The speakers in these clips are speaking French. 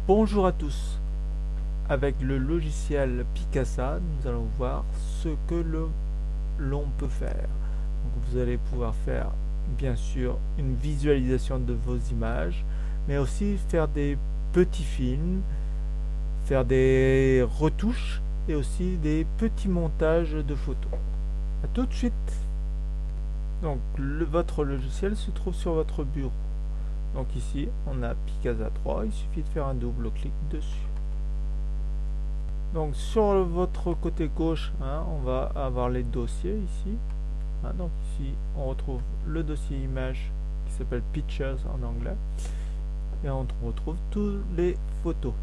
Bonjour à tous. Avec le logiciel Picasa, nous allons voir ce que l'on peut faire. Donc, vous allez pouvoir faire bien sûr une visualisation de vos images, mais aussi faire des petits films, faire des retouches et aussi des petits montages de photos. A tout de suite. Donc votre logiciel se trouve sur votre bureau. Donc ici, on a Picasa 3, il suffit de faire un double clic dessus. Donc sur votre côté gauche, on va avoir les dossiers ici. Donc ici, on retrouve le dossier image qui s'appelle Pictures en anglais. Et on retrouve toutes les photos.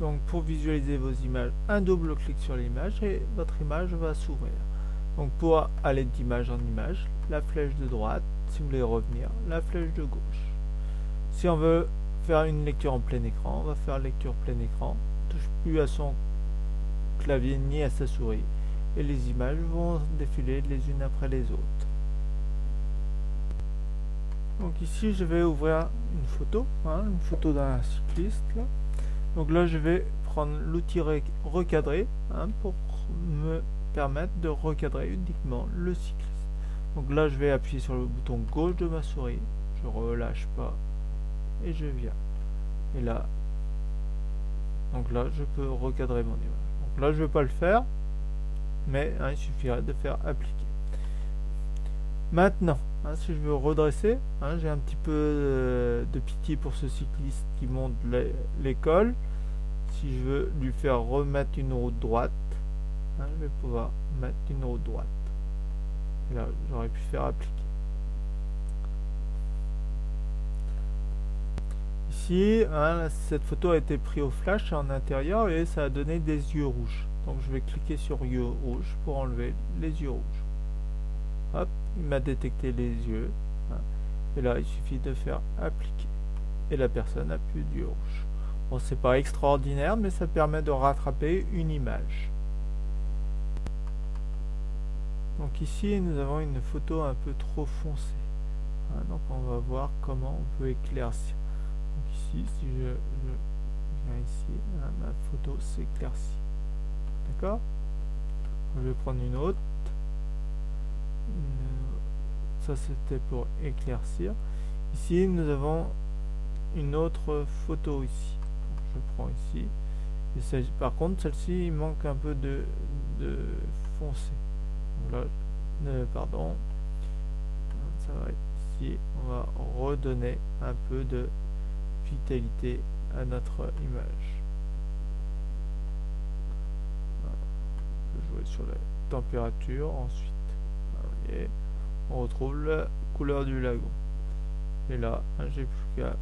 Donc pour visualiser vos images, un double clic sur l'image et votre image va s'ouvrir. Donc pour aller d'image en image, la flèche de droite, si vous voulez revenir, la flèche de gauche. Si on veut faire une lecture en plein écran, on va faire lecture plein écran, on touche plus à son clavier ni à sa souris, et les images vont défiler les unes après les autres. Donc ici je vais ouvrir une photo d'un cycliste là. Donc là je vais prendre l'outil recadrer pour me permettre de recadrer uniquement le cycliste. Donc là je vais appuyer sur le bouton gauche de ma souris, je relâche pas et je viens. Et là, donc là je peux recadrer mon image. Donc là je vais pas le faire, mais il suffirait de faire appliquer. Maintenant, si je veux redresser, j'ai un petit peu de pitié pour ce cycliste qui monte l'école. Si je veux lui faire remettre une route droite, je vais pouvoir mettre une route droite. Et là, j'aurais pu faire appliquer. Ici, cette photo a été prise au flash en intérieur et ça a donné des yeux rouges. Donc je vais cliquer sur yeux rouges pour enlever les yeux rouges. Hop, il m'a détecté les yeux. Et là, il suffit de faire appliquer. Et la personne n'a plus d'yeux rouges. Bon, c'est pas extraordinaire, mais ça permet de rattraper une image. Donc ici, nous avons une photo un peu trop foncée. Donc on va voir comment on peut éclaircir. Donc ici, si je viens ici, ma photo s'éclaircit. D'accord? Je vais prendre une autre. Ça c'était pour éclaircir. Ici nous avons une autre photo ici. Je prends ici. Et par contre celle-ci il manque un peu de foncé. Donc là, pardon. Ça va être ici. On va redonner un peu de vitalité à notre image. Voilà. Je vais jouer sur la température ensuite. Vous voyez, on retrouve la couleur du lagon. Et là, j'ai plus qu'à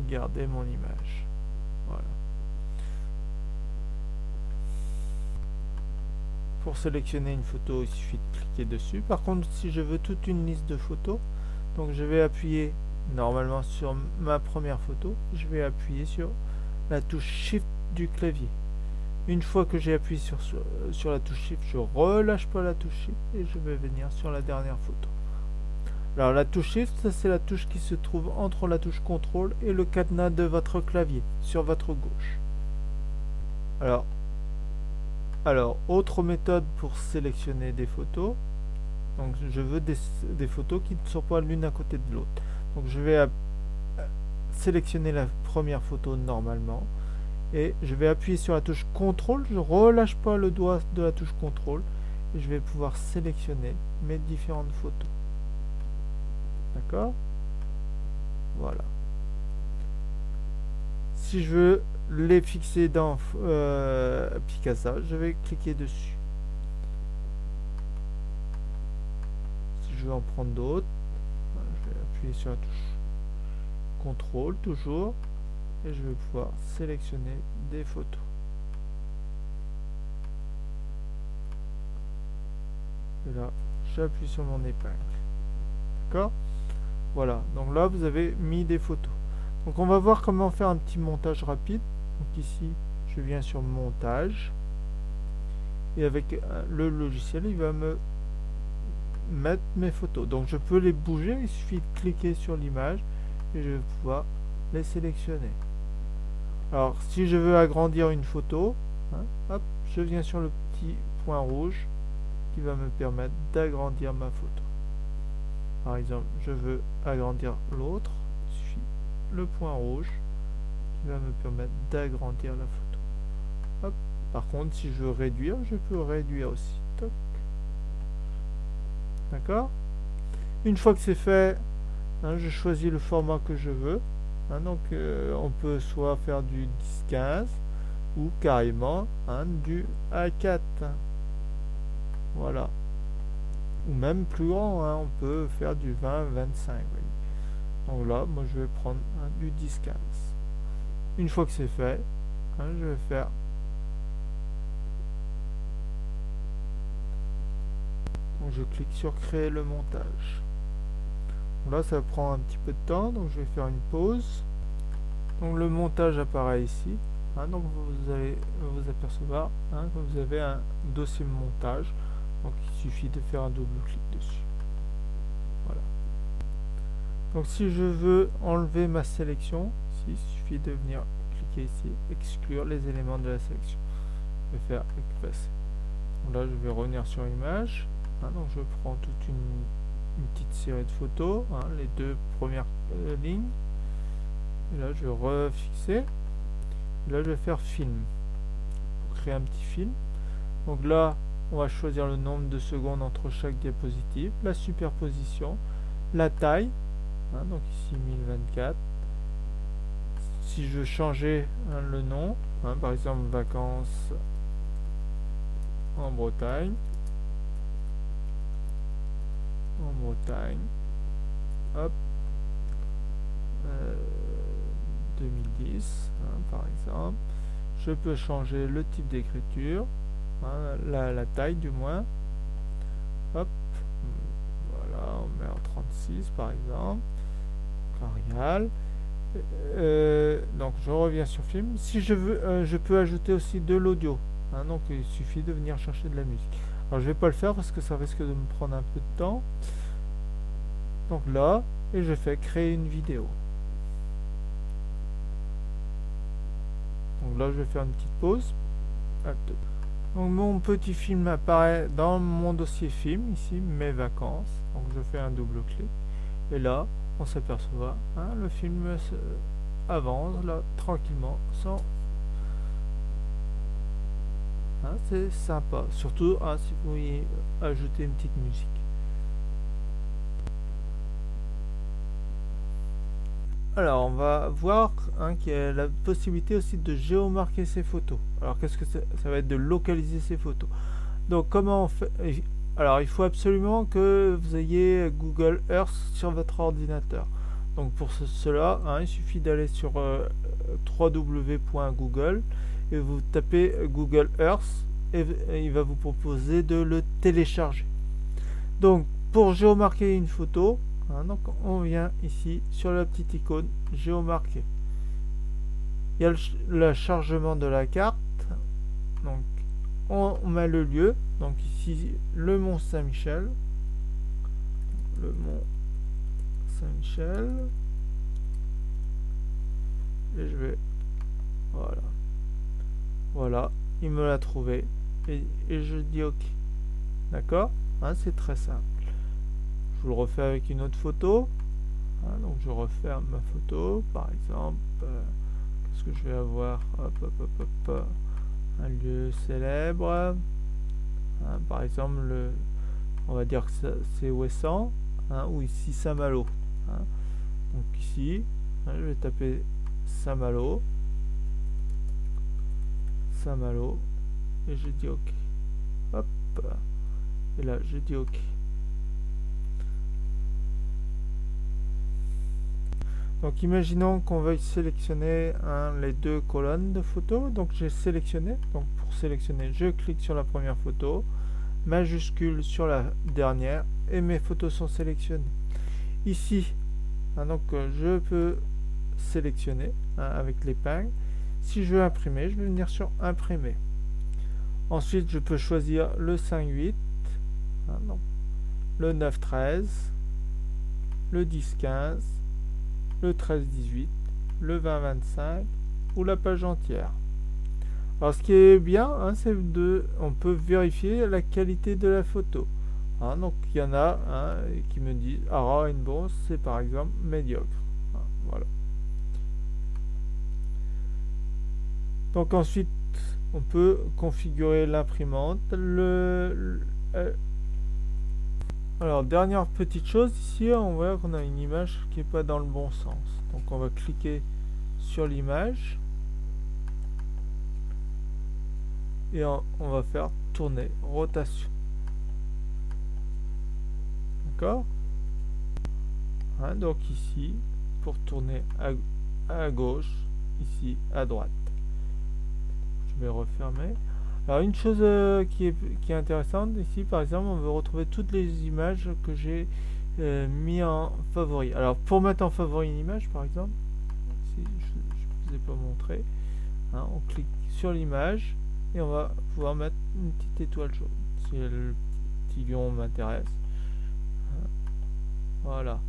garder mon image. Voilà. Pour sélectionner une photo, il suffit de cliquer dessus. Par contre, si je veux toute une liste de photos, donc je vais appuyer normalement sur ma première photo, je vais appuyer sur la touche Shift du clavier. Une fois que j'ai appuyé sur la touche Shift, je relâche pas la touche Shift et je vais venir sur la dernière photo. Alors la touche Shift, c'est la touche qui se trouve entre la touche CTRL et le cadenas de votre clavier, sur votre gauche. Alors autre méthode pour sélectionner des photos. Donc je veux des photos qui ne sont pas l'une à côté de l'autre. Donc je vais sélectionner la première photo normalement. Et je vais appuyer sur la touche CTRL, je relâche pas le doigt de la touche CTRL et je vais pouvoir sélectionner mes différentes photos. D'accord? Voilà. Si je veux les fixer dans Picasa, je vais cliquer dessus. Si je veux en prendre d'autres, je vais appuyer sur la touche CTRL toujours. Et je vais pouvoir sélectionner des photos. Et là, j'appuie sur mon épingle. D'accord? Voilà. Donc là, vous avez mis des photos. Donc on va voir comment faire un petit montage rapide. Donc ici, je viens sur montage. Et avec le logiciel, il va me mettre mes photos. Donc je peux les bouger, il suffit de cliquer sur l'image et je vais pouvoir les sélectionner. Alors si je veux agrandir une photo, hein, hop, je viens sur le petit point rouge qui va me permettre d'agrandir ma photo. Par exemple, je veux agrandir l'autre, il suffit le point rouge qui va me permettre d'agrandir la photo. Hop. Par contre, si je veux réduire, je peux réduire aussi. Toc. D'accord? Une fois que c'est fait, hein, je choisis le format que je veux. Hein, donc on peut soit faire du 10-15 ou carrément hein, du A4. Voilà. Ou même plus grand, hein, on peut faire du 20-25. Donc là, moi je vais prendre hein, du 10-15. Une fois que c'est fait, hein, je vais faire donc je clique sur créer le montage. Donc là ça prend un petit peu de temps, donc je vais faire une pause. Donc le montage apparaît ici. Hein, donc vous allez vous apercevoir hein, que vous avez un dossier montage. Donc il suffit de faire un double clic dessus. Voilà. Donc si je veux enlever ma sélection, ici, il suffit de venir cliquer ici, exclure les éléments de la sélection. Je vais faire effacer. Donc là je vais revenir sur image. Hein, donc je prends toute une petite série de photos, hein, les deux premières lignes. Et là je vais refixer. Et là je vais faire film pour créer un petit film. Donc là on va choisir le nombre de secondes entre chaque diapositive, la superposition, la taille, hein, donc ici 1024. Si je veux changer hein, le nom, hein, par exemple vacances en Bretagne, hop, 2010, hein, par exemple. Je peux changer le type d'écriture, hein, la taille du moins. Hop, voilà, on met en 36 par exemple. Arial. Donc je reviens sur film. Si je veux, je peux ajouter aussi de l'audio. Hein, donc il suffit de venir chercher de la musique. Alors je vais pas le faire parce que ça risque de me prendre un peu de temps. Donc là, et je fais créer une vidéo. Donc là je vais faire une petite pause. Donc mon petit film apparaît dans mon dossier film, ici mes vacances. Donc je fais un double clic. Et là, on s'aperçoit, hein, le film avance là tranquillement sans. Hein, c'est sympa, surtout hein, si vous voulez ajouter une petite musique. Alors on va voir hein, qu'il y a la possibilité aussi de géomarquer ces photos. Alors qu'est-ce que ça va être de localiser ces photos. Donc comment on fait? Alors il faut absolument que vous ayez Google Earth sur votre ordinateur. Donc pour cela, hein, il suffit d'aller sur www.google et vous tapez Google Earth et il va vous proposer de le télécharger. Donc pour géomarquer une photo, hein, donc on vient ici sur la petite icône géomarquer. Il y a le chargement de la carte. Donc on met le lieu, donc ici le mont Saint-Michel, et je vais voilà, il me l'a trouvé et je dis ok, d'accord, hein, c'est très simple. Je vous le refais avec une autre photo, hein, donc je referme ma photo par exemple, qu'est-ce que je vais avoir, hop. Un lieu célèbre, hein, par exemple on va dire que c'est Ouessant, hein, ou ici Saint-Malo, hein. Donc ici hein, je vais taper Saint-Malo et je dis ok, hop, et là je dis ok. Donc imaginons qu'on veuille sélectionner hein, les deux colonnes de photos. Donc j'ai sélectionné. Donc pour sélectionner, je clique sur la première photo, majuscule sur la dernière et mes photos sont sélectionnées. Ici, hein, donc je peux sélectionner hein, avec l'épingle. Si je veux imprimer, je vais venir sur imprimer. Ensuite, je peux choisir le 5-8, hein, le 9-13, le 10-15. le 13-18, le 20-25 ou la page entière. Alors ce qui est bien, hein, c'est on peut vérifier la qualité de la photo. Hein, donc il y en a qui me disent ah Rainbow c'est par exemple médiocre. Hein, voilà. Donc ensuite on peut configurer l'imprimante. Alors dernière petite chose ici, on voit qu'on a une image qui n'est pas dans le bon sens. Donc on va cliquer sur l'image et on va faire tourner, rotation. D'accord, hein, donc ici pour tourner à gauche, ici à droite. Je vais refermer. Alors une chose qui est intéressante ici, par exemple, on veut retrouver toutes les images que j'ai mis en favori. Alors pour mettre en favori une image, par exemple, ici, je ne vous ai pas montré, hein, on clique sur l'image et on va pouvoir mettre une petite étoile jaune si le petit lion m'intéresse. Voilà.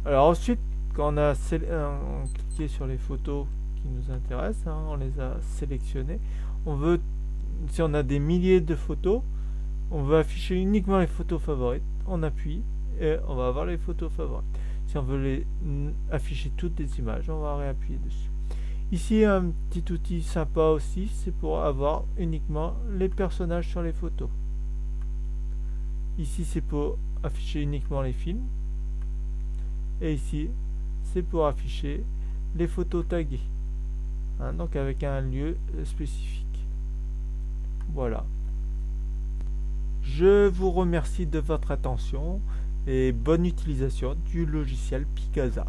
Alors ensuite, quand on a cliqué sur les photos qui nous intéressent, hein, on les a sélectionnées. On veut, si on a des milliers de photos, on veut afficher uniquement les photos favorites. On appuie et on va avoir les photos favorites. Si on veut afficher toutes les images, on va réappuyer dessus. Ici, un petit outil sympa aussi, c'est pour avoir uniquement les personnages sur les photos. Ici, c'est pour afficher uniquement les films. Et ici, c'est pour afficher les photos taguées. Hein, donc avec un lieu spécifique. Voilà. Je vous remercie de votre attention et bonne utilisation du logiciel Picasa.